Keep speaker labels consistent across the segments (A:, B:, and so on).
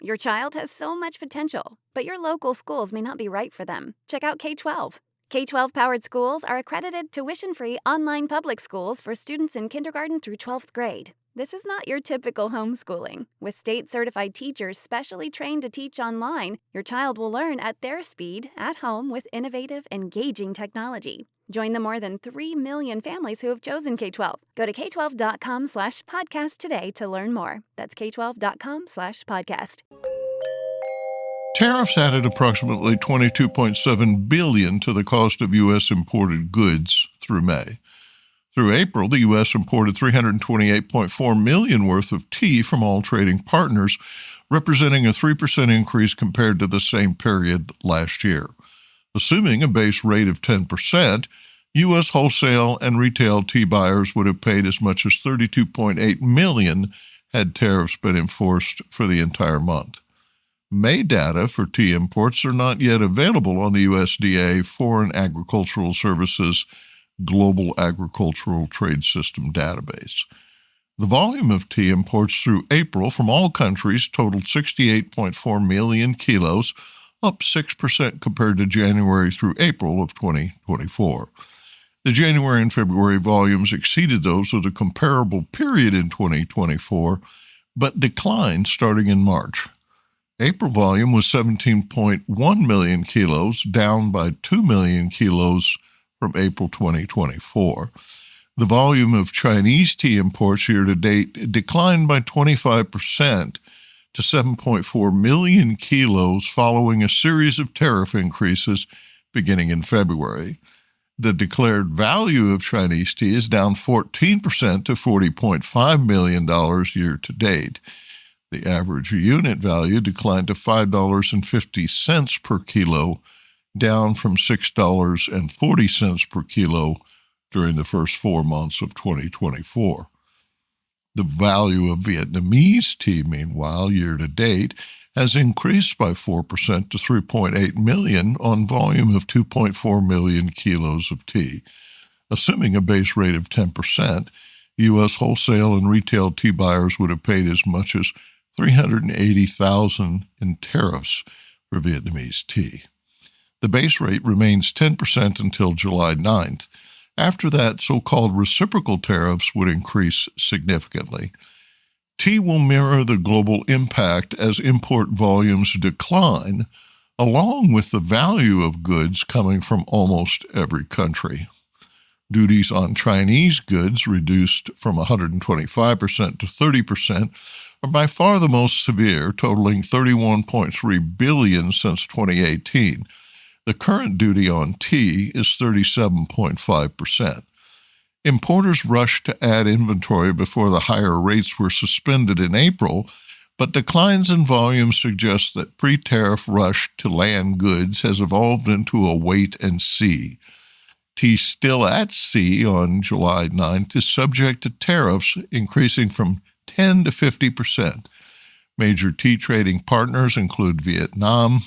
A: Your child has so much potential, but your local schools may not be right for them. Check out K-12. K-12 powered schools are accredited tuition-free online public schools for students in kindergarten through 12th grade. This is not your typical homeschooling. With state-certified teachers specially trained to teach online, your child will learn at their speed, at home, with innovative, engaging technology. Join the more than 3 million families who have chosen K-12. Go to k12.com/podcast today to learn more. That's k12.com/podcast.
B: Tariffs added approximately $22.7 billion to the cost of U.S. imported goods through May. Through April, the U.S. imported $328.4 million worth of tea from all trading partners, representing a 3% increase compared to the same period last year. Assuming a base rate of 10%, U.S. wholesale and retail tea buyers would have paid as much as $32.8 million had tariffs been enforced for the entire month. May data for tea imports are not yet available on the USDA Foreign Agricultural Services Global Agricultural Trade System database. The volume of tea imports through April from all countries totaled 68.4 million kilos, up 6% compared to January through April of 2024. The January and February volumes exceeded those of the comparable period in 2024, but declined starting in March. April volume was 17.1 million kilos, down by 2 million kilos from April 2024. The volume of Chinese tea imports year-to-date declined by 25% to 7.4 million kilos following a series of tariff increases beginning in February. The declared value of Chinese tea is down 14% to $40.5 million year-to-date. The average unit value declined to $5.50 per kilo, down from $6.40 per kilo during the first 4 months of 2024. The value of Vietnamese tea, meanwhile, year-to-date, has increased by 4% to $3.8 million on volume of 2.4 million kilos of tea. Assuming a base rate of 10%, U.S. wholesale and retail tea buyers would have paid as much as $380,000 in tariffs for Vietnamese tea. The base rate remains 10% until July 9th. After that, so-called reciprocal tariffs would increase significantly. Tea will mirror the global impact as import volumes decline, along with the value of goods coming from almost every country. Duties on Chinese goods, reduced from 125% to 30%, are by far the most severe, totaling $31.3 billion since 2018. The current duty on tea is 37.5%. Importers rushed to add inventory before the higher rates were suspended in April, but declines in volume suggest that pre-tariff rush to land goods has evolved into a wait-and-see. Tea still at sea on July 9th is subject to tariffs increasing from 10 to 50%. Major tea trading partners include Vietnam,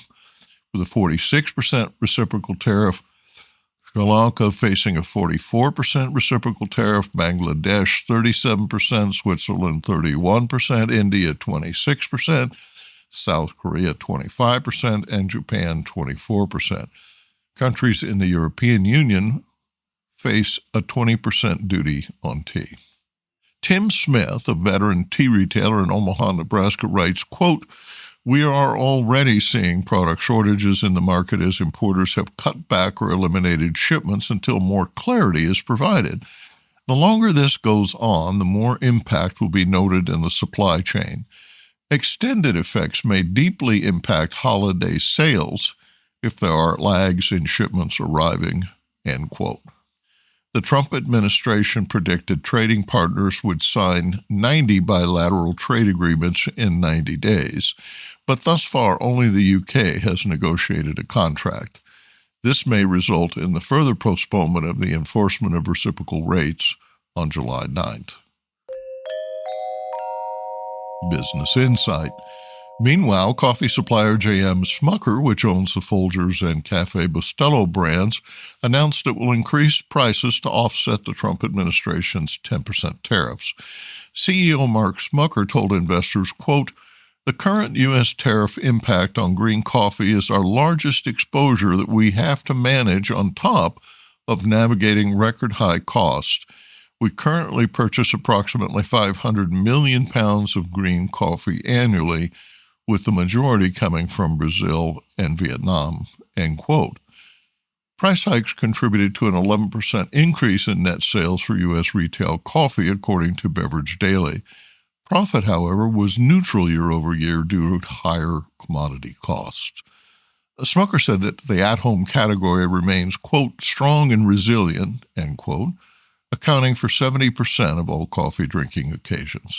B: with a 46% reciprocal tariff, Sri Lanka facing a 44% reciprocal tariff, Bangladesh 37%, Switzerland 31%, India 26%, South Korea 25%, and Japan 24%. Countries in the European Union face a 20% duty on tea. Tim Smith, a veteran tea retailer in Omaha, Nebraska, writes, quote, "We are already seeing product shortages in the market as importers have cut back or eliminated shipments until more clarity is provided. The longer this goes on, the more impact will be noted in the supply chain. Extended effects may deeply impact holiday sales if there are lags in shipments arriving," end quote. The Trump administration predicted trading partners would sign 90 bilateral trade agreements in 90 days, but thus far only the UK has negotiated a contract. This may result in the further postponement of the enforcement of reciprocal rates on July 9th. Business Insight. Meanwhile, coffee supplier J.M. Smucker, which owns the Folgers and Café Bustelo brands, announced it will increase prices to offset the Trump administration's 10% tariffs. CEO Mark Smucker told investors, quote, The current U.S. tariff impact on green coffee is our largest exposure that we have to manage on top of navigating record high costs. We currently purchase approximately 500 million pounds of green coffee annually, with the majority coming from Brazil and Vietnam." End quote. Price hikes contributed to an 11% increase in net sales for U.S. retail coffee, according to Beverage Daily. Profit, however, was neutral year over year due to higher commodity costs. A smoker said that the at-home category remains, quote, "strong and resilient," end quote, accounting for 70% of all coffee drinking occasions.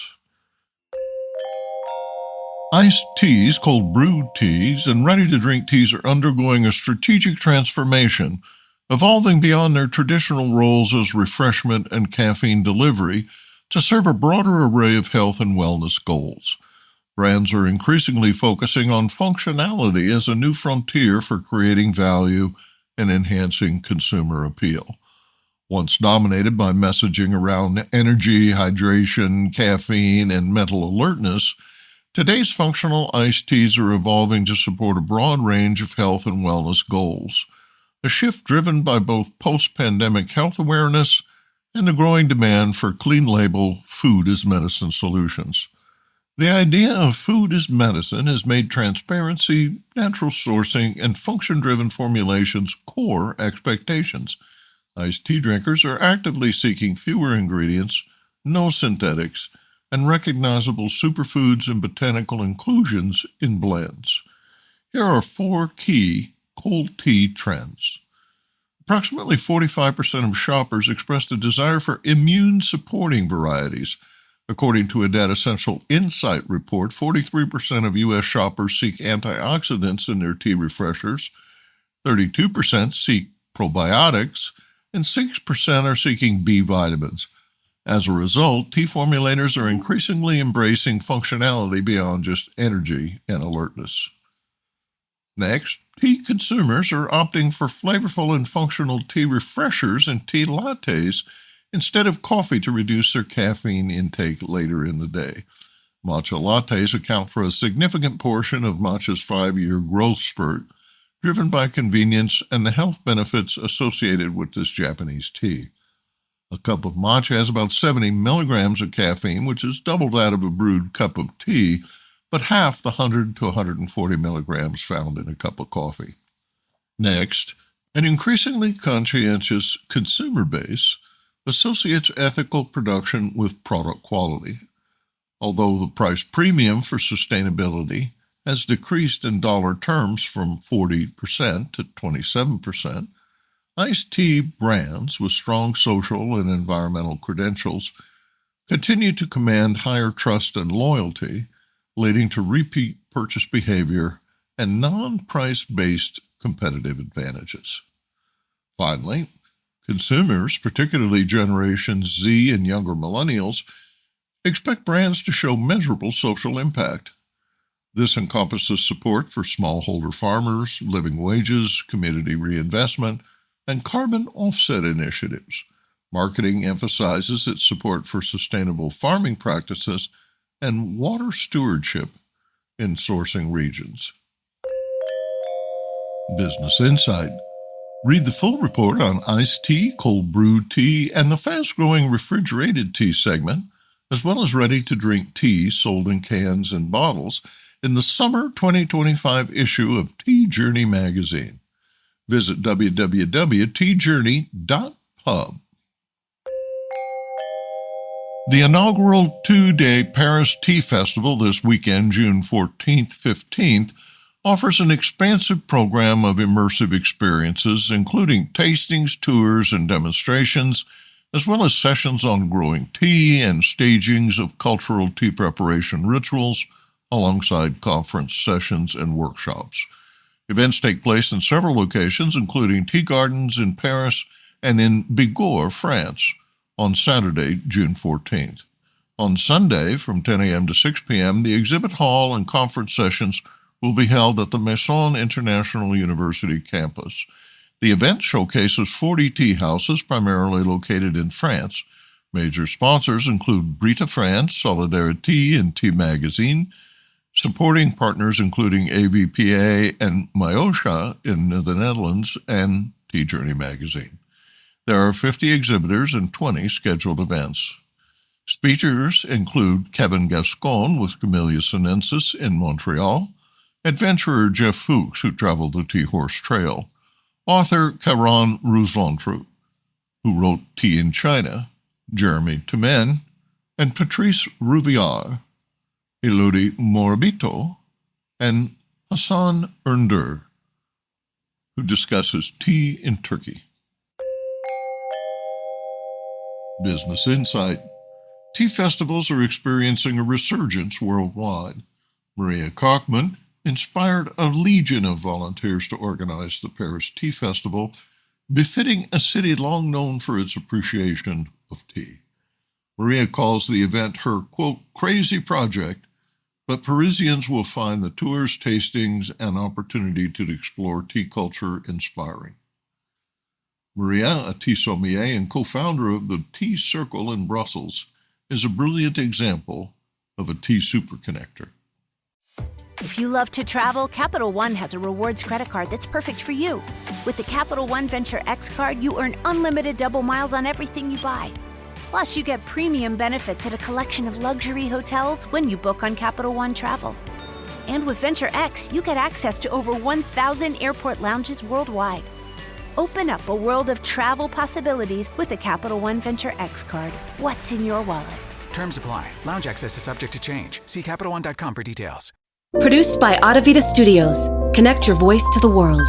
B: Iced teas, cold-brewed teas, and ready-to-drink teas are undergoing a strategic transformation, evolving beyond their traditional roles as refreshment and caffeine delivery to serve a broader array of health and wellness goals. Brands are increasingly focusing on functionality as a new frontier for creating value and enhancing consumer appeal. Once dominated by messaging around energy, hydration, caffeine, and mental alertness, today's functional iced teas are evolving to support a broad range of health and wellness goals, a shift driven by both post-pandemic health awareness and the growing demand for clean-label food as medicine solutions. The idea of food as medicine has made transparency, natural sourcing, and function-driven formulations core expectations. Iced tea drinkers are actively seeking fewer ingredients, no synthetics, and recognizable superfoods and botanical inclusions in blends. Here are 4 key cold tea trends. Approximately 45% of shoppers expressed a desire for immune-supporting varieties. According to a Data Central Insight report, 43% of U.S. shoppers seek antioxidants in their tea refreshers, 32% seek probiotics, and 6% are seeking B vitamins. As a result, tea formulators are increasingly embracing functionality beyond just energy and alertness. Next, tea consumers are opting for flavorful and functional tea refreshers and tea lattes instead of coffee to reduce their caffeine intake later in the day. Matcha lattes account for a significant portion of matcha's 5-year growth spurt, driven by convenience and the health benefits associated with this Japanese tea. A cup of matcha has about 70 milligrams of caffeine, which is double that of a brewed cup of tea, but half the 100 to 140 milligrams found in a cup of coffee. Next, an increasingly conscientious consumer base associates ethical production with product quality. Although the price premium for sustainability has decreased in dollar terms from 40% to 27%, iced tea brands with strong social and environmental credentials continue to command higher trust and loyalty, leading to repeat purchase behavior and non-price-based competitive advantages. Finally, consumers, particularly Generations Z and younger millennials, expect brands to show measurable social impact. This encompasses support for smallholder farmers, living wages, community reinvestment, and carbon offset initiatives. Marketing emphasizes its support for sustainable farming practices and water stewardship in sourcing regions. Business Insight. Read the full report on iced tea, cold-brewed tea, and the fast-growing refrigerated tea segment, as well as ready-to-drink tea sold in cans and bottles, in the summer 2025 issue of Tea Journey magazine. Visit www.teajourney.pub. The inaugural 2-day Paris Tea Festival this weekend, June 14th, 15th, offers an expansive program of immersive experiences, including tastings, tours, and demonstrations, as well as sessions on growing tea and stagings of cultural tea preparation rituals, alongside conference sessions and workshops. Events take place in several locations, including tea gardens in Paris and in Bigorre, France, on Saturday, June 14th. On Sunday, from 10 a.m. to 6 p.m., the exhibit hall and conference sessions will be held at the Maison International University campus. The event showcases 40 tea houses, primarily located in France. Major sponsors include Brita France, Solidarité, and Tea Magazine, supporting partners including AVPA and Myosha in the Netherlands and Tea Journey magazine. There are 50 exhibitors and 20 scheduled events. Speakers include Kevin Gascon with Camellia sinensis in Montreal, adventurer Jeff Fuchs, who traveled the Tea Horse Trail, author Caron Rousventre, who wrote Tea in China, Jeremy Temen, and Patrice Rouvière, Elodie Morabito, and Hassan Ernder, who discusses tea in Turkey. Business Insight. Tea festivals are experiencing a resurgence worldwide. Maria Kochman inspired a legion of volunteers to organize the Paris Tea Festival, befitting a city long known for its appreciation of tea. Maria calls the event her, quote, crazy project, but Parisians will find the tours, tastings, and opportunity to explore tea culture inspiring. Maria, a tea sommelier and co-founder of the Tea Circle in Brussels, is a brilliant example of a tea super connector.
C: If you love to travel, Capital One has a rewards credit card that's perfect for you. With the Capital One Venture X card, you earn unlimited double miles on everything you buy. Plus, you get premium benefits at a collection of luxury hotels when you book on Capital One Travel. And with Venture X, you get access to over 1,000 airport lounges worldwide. Open up a world of travel possibilities with the Capital One Venture X card. What's in your wallet?
D: Terms apply. Lounge access is subject to change. See CapitalOne.com for details.
E: Produced by Audavita Studios. Connect your voice to the world.